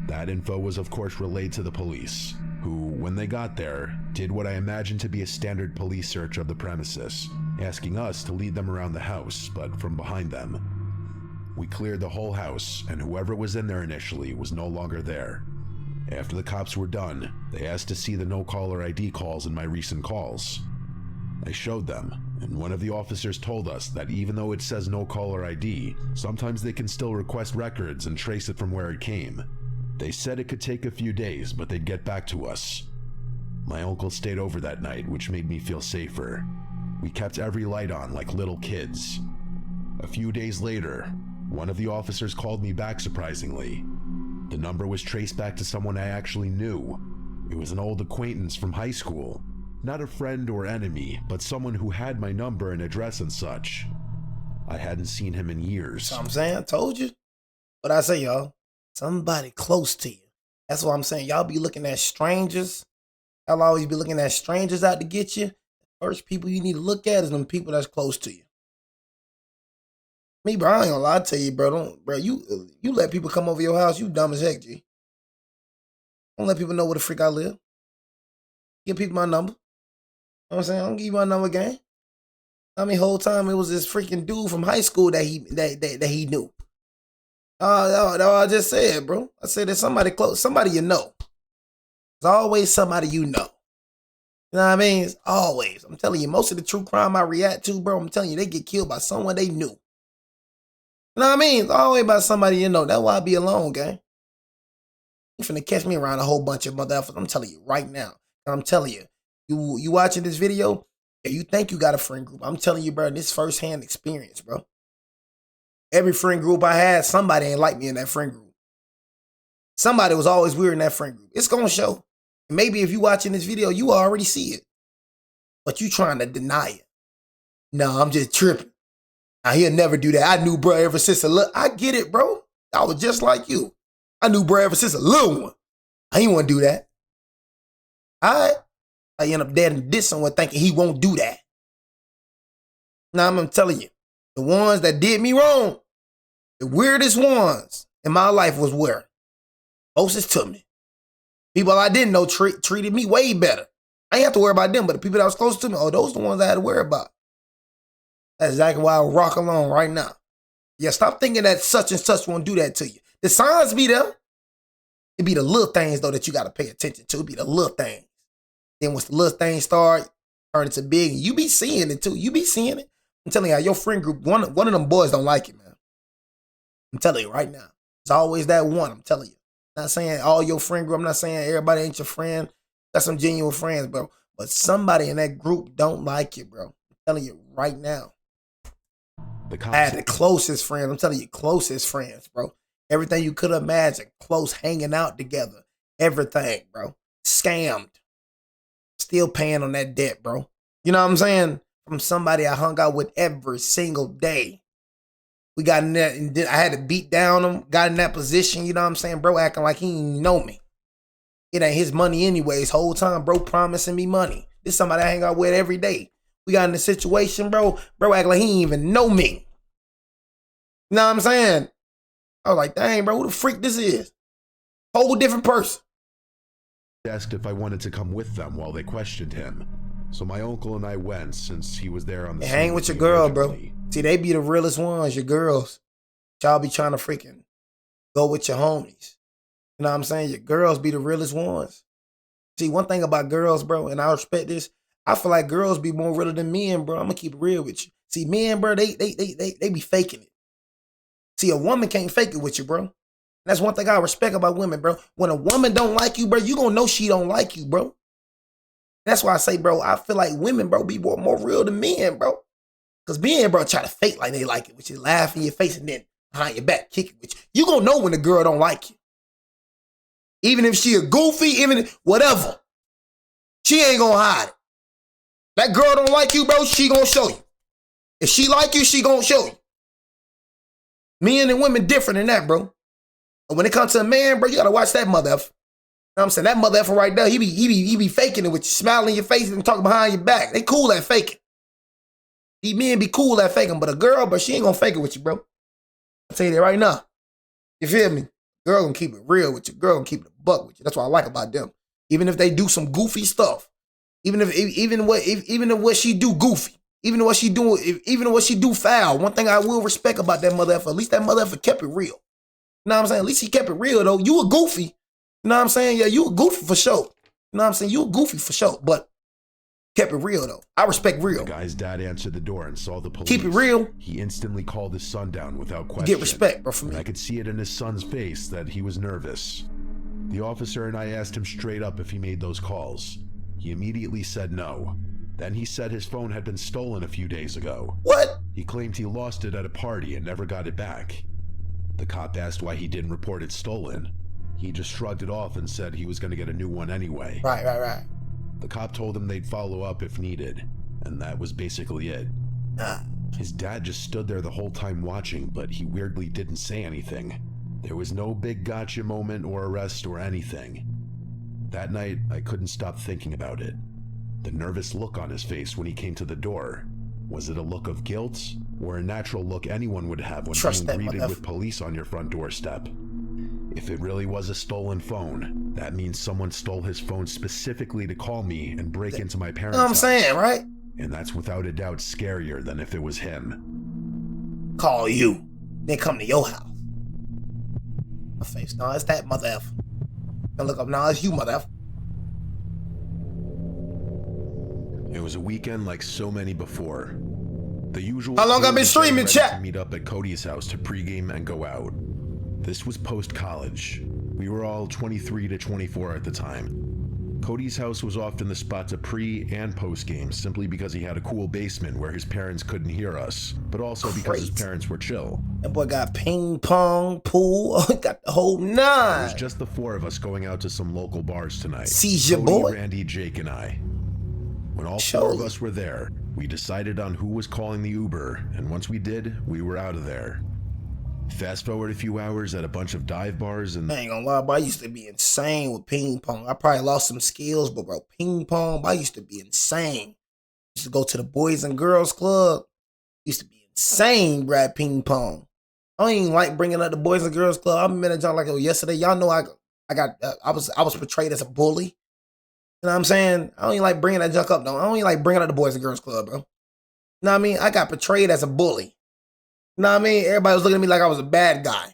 That info was of course relayed to the police, who, when they got there, did what I imagined to be a standard police search of the premises, asking us to lead them around the house, but from behind them. We cleared the whole house, and whoever was in there initially was no longer there. After the cops were done, they asked to see the no-caller ID calls in my recent calls. I showed them, and one of the officers told us that even though it says no caller ID, sometimes they can still request records and trace it from where it came. They said it could take a few days, but they'd get back to us. My uncle stayed over that night, which made me feel safer. We kept every light on like little kids. A few days later, one of the officers called me back surprisingly. The number was traced back to someone I actually knew. It was an old acquaintance from high school. Not a friend or enemy, but someone who had my number and address and such. I hadn't seen him in years. That's what I'm saying. I told you. But I say, y'all, somebody close to you. That's what I'm saying. Y'all be looking at strangers. Y'all always be looking at strangers out to get you. First people you need to look at is them people that's close to you. Me, bro, I ain't gonna lie to you, bro. You let people come over your house, you dumb as heck, G. Don't let people know where the freak I live. Give people my number. You know what I'm saying? I don't give you my number, gang. I mean, whole time it was this freaking dude from high school that he knew. I just said, bro. I said there's somebody close, somebody you know. There's always somebody you know. You know what I mean? It's always. I'm telling you, most of the true crime I react to, bro, I'm telling you, they get killed by someone they knew. You know what I mean? It's always by somebody you know. That's why I be alone, gang. You finna catch me around a whole bunch of motherfuckers. I'm telling you right now. I'm telling you, you watching this video, if you think you got a friend group, I'm telling you, bro, this firsthand experience, bro. Every friend group I had, somebody ain't like me in that friend group. Somebody was always weird in that friend group. It's gonna show. Maybe if you watching this video, you already see it. But you trying to deny it. No, I'm just tripping. Now, he'll never do that. I knew bro ever since a little. I get it, bro. I was just like you. I knew bro ever since a little one. I ain't want to do that. I end up dead and this someone thinking he won't do that. Now, I'm telling you, the ones that did me wrong, the weirdest ones in my life was where? Closest to me. People I didn't know treated me way better. I ain't have to worry about them, but the people that was close to me, oh, those are the ones I had to worry about. That's exactly why I rock along right now. Yeah, stop thinking that such and such won't do that to you. The signs be there. It be the little things, though, that you got to pay attention to. It be the little things. Then once the little things start turning to big, you be seeing it, too. You be seeing it. I'm telling you, your friend group, one of them boys don't like it, man. I'm telling you right now. It's always that one, I'm telling you. I'm not saying all your friend group. I'm not saying everybody ain't your friend. Got some genuine friends, bro. But somebody in that group don't like you, bro. I'm telling you right now. I had the closest friends. I'm telling you, closest friends, bro. Everything you could imagine. Close, hanging out together. Everything, bro. Scammed. Still paying on that debt, bro. You know what I'm saying? From somebody I hung out with every single day. We got in there, and I had to beat down him. Got in that position, you know what I'm saying? Bro acting like he didn't know me. It ain't his money anyways. Whole time, bro promising me money. This somebody I hang out with every day. We got in the situation, bro. Bro acting like he didn't even know me. You know what I'm saying? I was like, dang, bro, who the freak this is? Whole different person. Asked if I wanted to come with them while they questioned him. So my uncle and I went, since he was there on the scene. Hang with your girl, bro. See, they be the realest ones, your girls. Y'all be trying to freaking go with your homies. You know what I'm saying? Your girls be the realest ones. See, one thing about girls, bro, and I respect this, I feel like girls be more realer than men, bro. I'm gonna keep it real with you. See, men, bro, they be faking it. See, a woman can't fake it with you, bro. That's one thing I respect about women, bro. When a woman don't like you, bro, you gonna know she don't like you, bro. That's why I say, bro, I feel like women, bro, be more real than men, bro. Because men, bro, try to fake like they like it with you, laugh in your face and then behind your back, kick it with you. You gonna know when the girl don't like you. Even if she a goofy, even whatever. She ain't gonna hide it. That girl don't like you, bro, she gonna show you. If she like you, she gonna show you. Men and women different than that, bro. But when it comes to a man, bro, you gotta watch that mother effer. You know what I'm saying? That mother effer right there, he be faking it with you, smiling in your face and talking behind your back. They cool at faking. These men be cool at faking, but a girl, but she ain't gonna fake it with you, bro. I'll tell you that right now. You feel me? Girl gonna keep it real with you. Girl gonna keep it a buck with you. That's what I like about them. Even if they do some goofy stuff, even if what she do goofy, even what she do foul. One thing I will respect about that mother effer, at least that mother effer kept it real. You know what I'm saying? At least he kept it real though. You a goofy. You know what I'm saying? Yeah, you a goofy for sure. You know what I'm saying? You a goofy for sure, but kept it real though. I respect real. The guy's dad answered the door and saw the police. Keep it real. He instantly called his son down without question. You get respect, bro, from me. I could see it in his son's face that he was nervous. The officer and I asked him straight up if he made those calls. He immediately said no. Then he said his phone had been stolen a few days ago. What? He claimed he lost it at a party and never got it back. The cop asked why he didn't report it stolen. He just shrugged it off and said he was going to get a new one anyway. Right. The cop told him they'd follow up if needed, and that was basically it. His dad just stood there the whole time watching, but he weirdly didn't say anything. There was no big gotcha moment or arrest or anything. That night, I couldn't stop thinking about it. The nervous look on his face when he came to the door. Was it a look of guilt, or a natural look anyone would have when being greeted with police on your front doorstep? If it really was a stolen phone, that means someone stole his phone specifically to call me and break into my parents' house. You know what I'm saying, right? And that's without a doubt scarier than if it was him. Call you, then come to your house. My face, no, it's that mother effer. And look up, no, it's you, mother effer. It was a weekend like so many before. The usual. How long I been streaming, chat? Meet up at Cody's house to pregame and go out. This was post-college. We were all 23 to 24 at the time. Cody's house was often the spot to pre- and post-game simply because he had a cool basement where his parents couldn't hear us, but also because his parents were chill. That boy got ping pong, pool, got the whole nine. It was just the four of us going out to some local bars tonight. Seizure Cody, boy. Randy, Jake, and I. When all four of us were there, we decided on who was calling the Uber, and once we did, we were out of there. Fast forward a few hours at a bunch of dive bars and... I ain't gonna lie, bro, I used to be insane with ping pong. I probably lost some skills, but bro, ping pong, bro, I used to be insane. Used to go to the Boys and Girls Club. Used to be insane, bro, at ping pong. I don't even like bringing up the Boys and Girls Club. I'm in a job like yesterday. Y'all know I was portrayed as a bully. You know what I'm saying? I don't even like bringing that junk up, though. I don't even like bringing up the Boys and Girls Club, bro. You know what I mean? I got portrayed as a bully. You know what I mean? Everybody was looking at me like I was a bad guy.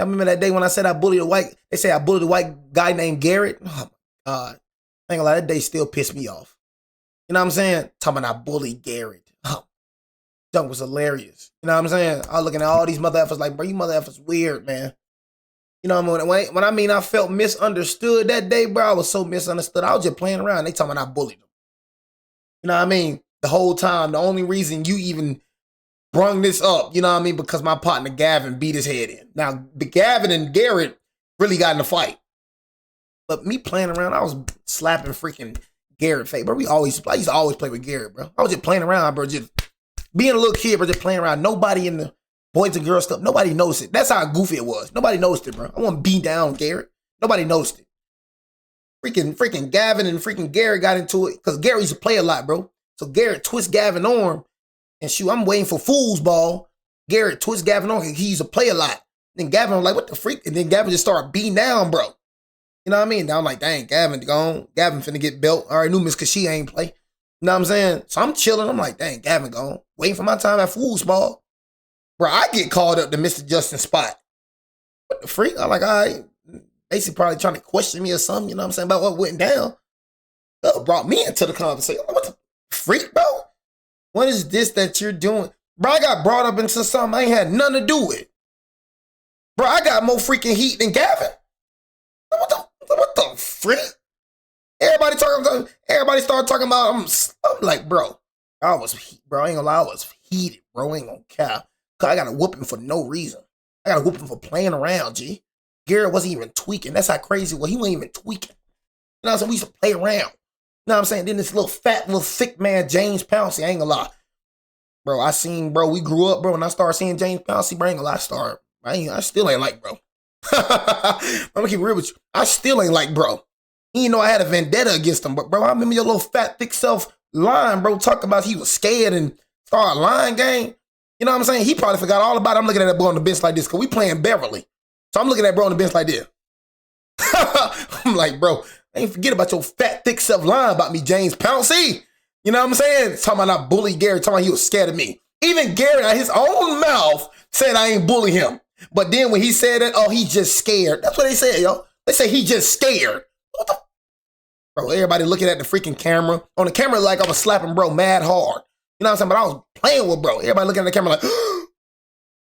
I remember that day when I said I bullied a white, they say I bullied a white guy named Garrett. Oh my God. I ain't gonna lie, that day still pissed me off. You know what I'm saying? Talking about I bullied Garrett. Oh, junk was hilarious. You know what I'm saying? I was looking at all these mother effers like, bro, you mother effers weird, man. You know what I mean? When I mean I felt misunderstood that day, bro, I was so misunderstood. I was just playing around. They talking about I bullied them. You know what I mean? The whole time, the only reason you even brung this up, you know what I mean? Because my partner Gavin beat his head in. Now, Gavin and Garrett really got in a fight. But me playing around, I was slapping freaking Garrett face. Bro, I used to always play with Garrett, bro. I was just playing around, bro. Just being a little kid, bro, just playing around. Nobody in the Boys and Girls Club, nobody noticed it. That's how goofy it was. Nobody noticed it, bro. I wasn't beat down Garrett. Nobody noticed it. Freaking Gavin and freaking Garrett got into it because Garrett used to play a lot, bro. So Garrett twists Gavin's arm. And shoot, I'm waiting for fool's ball. Garrett twists Gavin on. He used to play a lot. Then Gavin was like, what the freak? And then Gavin just started beating down, bro. You know what I mean? Now I'm like, dang, Gavin gone. Gavin finna get belt. I already knew Miss Kashia ain't play. You know what I'm saying? So I'm chilling. I'm like, dang, Gavin gone. Waiting for my time at fool's ball. Bro, I get called up to Mr. Justin's spot. What the freak? I'm like, all right. Basically probably trying to question me or something, you know what I'm saying, about what went down. Brought me into the conversation. What the freak, bro? What is this that you're doing? Bro, I got brought up into something I ain't had nothing to do with. Bro, I got more freaking heat than Gavin. What the freak? Everybody started talking about, I'm like, bro, I ain't gonna lie, I was heated, bro. I ain't gonna cap. Cause I got a whooping for no reason. I got a whooping for playing around, G. Garrett wasn't even tweaking. That's how crazy it was. He wasn't even tweaking. You know what I'm saying? We used to play around. You know what I'm saying? Then this little fat, little thick man, James Pouncey, I ain't gonna lie. Bro, we grew up, bro. When I started seeing James Pouncey, bro, I ain't gonna lie, I still ain't like bro. I'm gonna keep it real with you. I still ain't like bro. He didn't know I had a vendetta against him, but bro, I remember your little fat, thick self lying, bro, talking about he was scared and started lying game. You know what I'm saying? He probably forgot all about it. I'm looking at that boy on the bench like this, because we playing Beverly. So I'm looking at bro on the bench like this. I'm like, bro, I ain't forget about your fat, thick self lying about me, James Pouncey. You know what I'm saying? Talking about I bullied Garrett, talking about he was scared of me. Even Garrett, out his own mouth, said I ain't bully him. But then when he said that, oh, he just scared. That's what they said, yo. They say he just scared. What the? Bro, everybody looking at the freaking camera. On the camera, like I was slapping bro mad hard. You know what I'm saying? But I was playing with bro. Everybody looking at the camera like, I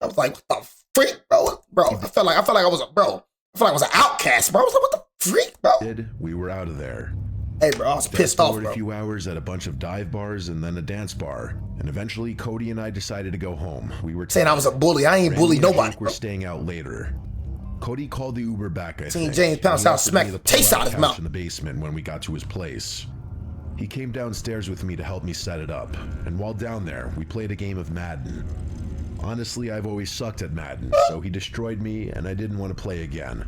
was like, what the freak, bro? Bro, I felt like I was a bro. I felt like I was an outcast, bro. I was like, what the freak, bro? We were out of there. Hey, bro, I was pissed off, bro. A few hours at a bunch of dive bars and then a dance bar. And eventually, Cody and I decided to go home. We were saying I was a bully. I ain't bully nobody, We're staying out later. Cody called the Uber back, I think. James Pouncey out smack the taste out of his mouth in the basement when we got to his place. He came downstairs with me to help me set it up, and while down there, we played a game of Madden. Honestly, I've always sucked at Madden, so he destroyed me and I didn't want to play again.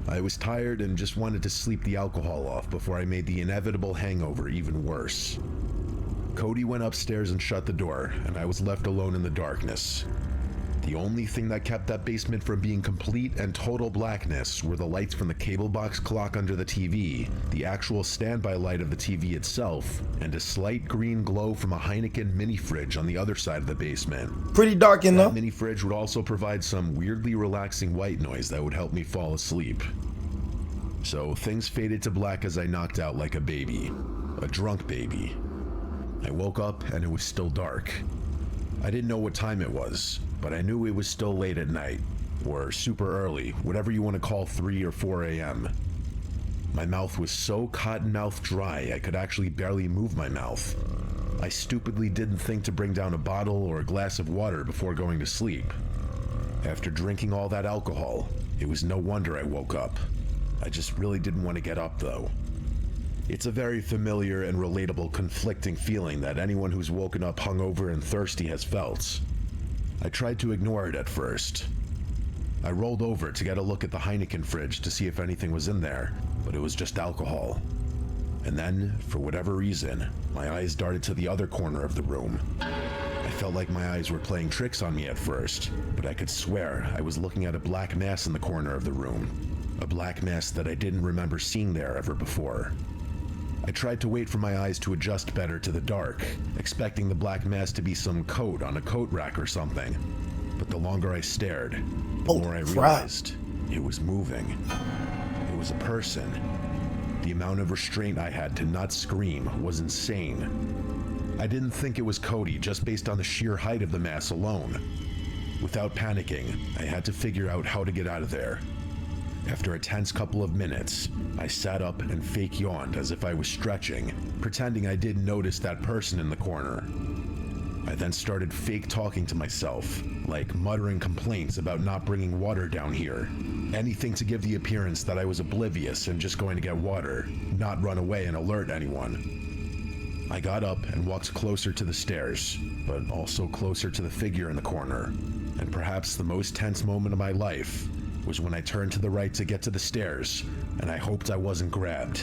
I was tired and just wanted to sleep the alcohol off before I made the inevitable hangover even worse. Cody went upstairs and shut the door, and I was left alone in the darkness. The only thing that kept that basement from being complete and total blackness were the lights from the cable box clock under the TV, the actual standby light of the TV itself, and a slight green glow from a Heineken mini fridge on the other side of the basement. Pretty dark in there. That mini fridge would also provide some weirdly relaxing white noise that would help me fall asleep. So things faded to black as I knocked out like a baby. A drunk baby. I woke up and it was still dark. I didn't know what time it was, but I knew it was still late at night, or super early, whatever you want to call 3 or 4 a.m. My mouth was so cotton-mouthed dry I could actually barely move my mouth. I stupidly didn't think to bring down a bottle or a glass of water before going to sleep. After drinking all that alcohol, it was no wonder I woke up. I just really didn't want to get up though. It's a very familiar and relatable conflicting feeling that anyone who's woken up hungover and thirsty has felt. I tried to ignore it at first. I rolled over to get a look at the Heineken fridge to see if anything was in there, but it was just alcohol. And then, for whatever reason, my eyes darted to the other corner of the room. I felt like my eyes were playing tricks on me at first, but I could swear I was looking at a black mass in the corner of the room. A black mass that I didn't remember seeing there ever before. I tried to wait for my eyes to adjust better to the dark, expecting the black mass to be some coat on a coat rack or something. But the longer I stared, the more I realized it was moving. It was a person. The amount of restraint I had to not scream was insane. I didn't think it was Cody just based on the sheer height of the mass alone. Without panicking, I had to figure out how to get out of there. After a tense couple of minutes, I sat up and fake yawned as if I was stretching, pretending I didn't notice that person in the corner. I then started fake talking to myself, like muttering complaints about not bringing water down here. Anything to give the appearance that I was oblivious and just going to get water, not run away and alert anyone. I got up and walked closer to the stairs, but also closer to the figure in the corner. And perhaps the most tense moment of my life was when I turned to the right to get to the stairs, and I hoped I wasn't grabbed.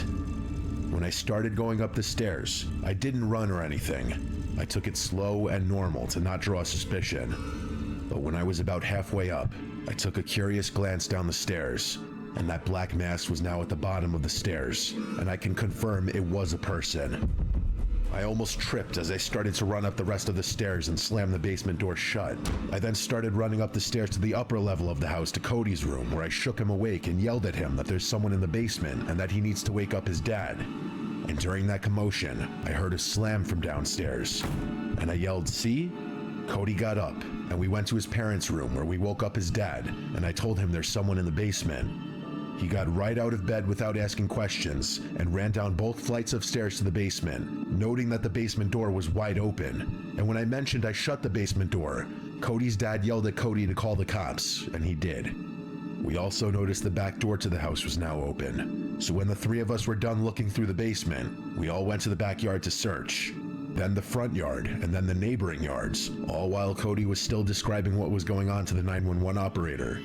When I started going up the stairs, I didn't run or anything. I took it slow and normal to not draw suspicion. But when I was about halfway up, I took a curious glance down the stairs, and that black mass was now at the bottom of the stairs, and I can confirm it was a person. I almost tripped as I started to run up the rest of the stairs and slam the basement door shut. I then started running up the stairs to the upper level of the house to Cody's room, where I shook him awake and yelled at him that there's someone in the basement and that he needs to wake up his dad. And during that commotion, I heard a slam from downstairs, and I yelled, "See?" Cody got up, and we went to his parents' room where we woke up his dad, and I told him there's someone in the basement. He got right out of bed without asking questions and ran down both flights of stairs to the basement, noting that the basement door was wide open. And when I mentioned I shut the basement door, Cody's dad yelled at Cody to call the cops, and he did. We also noticed the back door to the house was now open. So when the three of us were done looking through the basement, we all went to the backyard to search. Then the front yard, and then the neighboring yards, all while Cody was still describing what was going on to the 911 operator.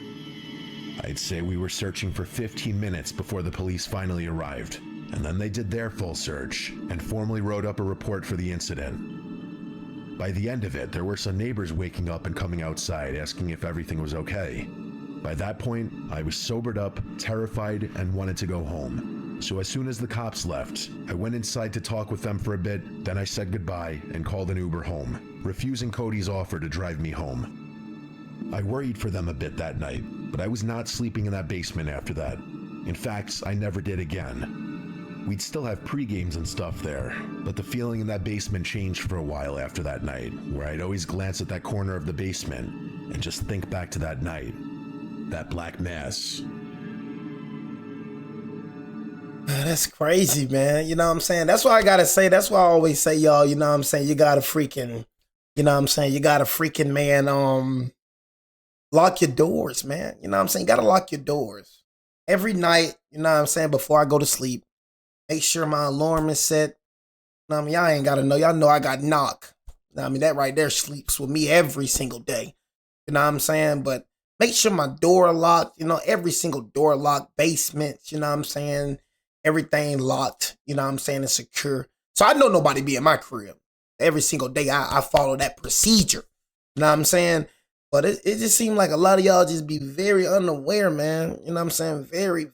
I'd say we were searching for 15 minutes before the police finally arrived, and then they did their full search and formally wrote up a report for the incident. By the end of it, there were some neighbors waking up and coming outside asking if everything was okay. By that point, I was sobered up, terrified, and wanted to go home. So as soon as the cops left, I went inside to talk with them for a bit, then I said goodbye and called an Uber home, refusing Cody's offer to drive me home. I worried for them a bit that night, but I was not sleeping in that basement after that. In fact, I never did again. We'd still have pre-games and stuff there, but the feeling in that basement changed for a while after that night, where I'd always glance at that corner of the basement and just think back to that night. That black mass. That's crazy, man. You know what I'm saying? That's why I gotta say, that's why I always say, y'all, you know what I'm saying, you gotta freaking, you know what I'm saying, you gotta freaking, man, lock your doors, man. You know what I'm saying? You gotta lock your doors. Every night, you know what I'm saying, before I go to sleep, make sure my alarm is set. I mean, y'all ain't gotta know. Y'all know I got knock. I mean, that right there sleeps with me every single day. You know what I'm saying? But make sure my door locked, every single door locked, basements, you know what I'm saying? Everything locked, you know what I'm saying, and secure. So I know nobody be in my crib. Every single day I follow that procedure. You know what I'm saying? But it just seemed like a lot of y'all just be very unaware, man. You know what I'm saying? Very, very